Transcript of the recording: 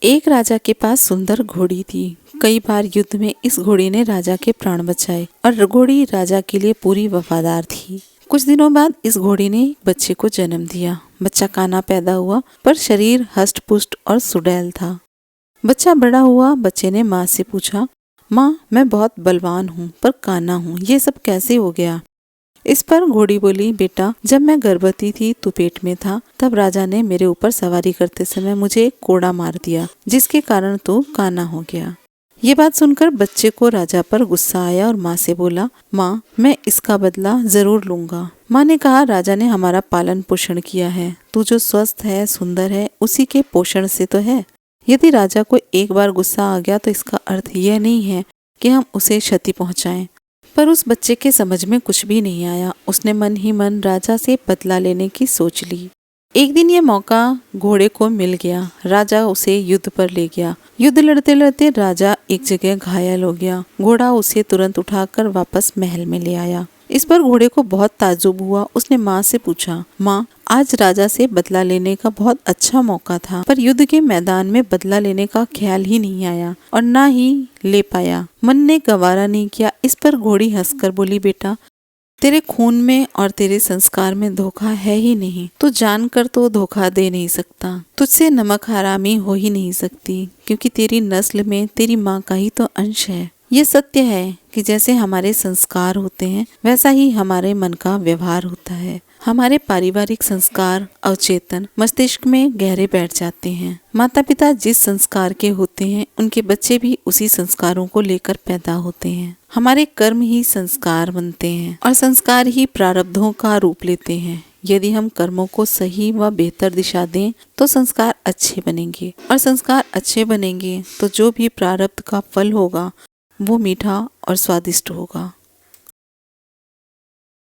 एक राजा के पास सुंदर घोड़ी थी। कई बार युद्ध में इस घोड़ी ने राजा के प्राण बचाए और घोड़ी राजा के लिए पूरी वफादार थी। कुछ दिनों बाद इस घोड़ी ने एक बच्चे को जन्म दिया। बच्चा काना पैदा हुआ पर शरीर हष्ट पुष्ट और सुडैल था। बच्चा बड़ा हुआ। बच्चे ने माँ से पूछा, माँ, मैं बहुत बलवान हूँ पर काना हूँ, ये सब कैसे हो गया? इस पर घोड़ी बोली, बेटा, जब मैं गर्भवती थी तू पेट में था, तब राजा ने मेरे ऊपर सवारी करते समय मुझे एक कोड़ा मार दिया, जिसके कारण तू काना हो गया। ये बात सुनकर बच्चे को राजा पर गुस्सा आया और माँ से बोला, माँ, मैं इसका बदला जरूर लूंगा। माँ ने कहा, राजा ने हमारा पालन पोषण किया है, तू जो स्वस्थ है, सुंदर है, उसी के पोषण से तो है। यदि राजा को एक बार गुस्सा आ गया तो इसका अर्थ यह नहीं है कि हम उसे क्षति पहुंचाएं। पर उस बच्चे के समझ में कुछ भी नहीं आया। उसने मन ही मन राजा से बदला लेने की सोच ली। एक दिन ये मौका घोड़े को मिल गया। राजा उसे युद्ध पर ले गया। युद्ध लड़ते लड़ते राजा एक जगह घायल हो गया। घोड़ा उसे तुरंत उठाकर वापस महल में ले आया। इस पर घोड़े को बहुत ताज्जुब हुआ। उसने माँ से पूछा, माँ, आज राजा से बदला लेने का बहुत अच्छा मौका था, पर युद्ध के मैदान में बदला लेने का ख्याल ही नहीं आया और ना ही ले पाया। मन ने गवारा नहीं किया। इस पर घोड़ी हंसकर बोली, बेटा, तेरे खून में और तेरे संस्कार में धोखा है ही नहीं। तू जानकर तो धोखा दे नहीं सकता। तुझसे नमक हरामी हो ही नहीं सकती, क्योंकि तेरी नस्ल में तेरी माँ का ही तो अंश है। ये सत्य है कि जैसे हमारे संस्कार होते हैं, वैसा ही हमारे मन का व्यवहार होता है। हमारे पारिवारिक संस्कार अवचेतन मस्तिष्क में गहरे बैठ जाते हैं। माता पिता जिस संस्कार के होते हैं, उनके बच्चे भी उसी संस्कारों को लेकर पैदा होते हैं। हमारे कर्म ही संस्कार बनते हैं और संस्कार ही प्रारब्धों का रूप लेते हैं। यदि हम कर्मों को सही व बेहतर दिशा दें तो संस्कार अच्छे बनेंगे, और संस्कार अच्छे बनेंगे तो जो भी प्रारब्ध का फल होगा वो मीठा और स्वादिष्ट होगा।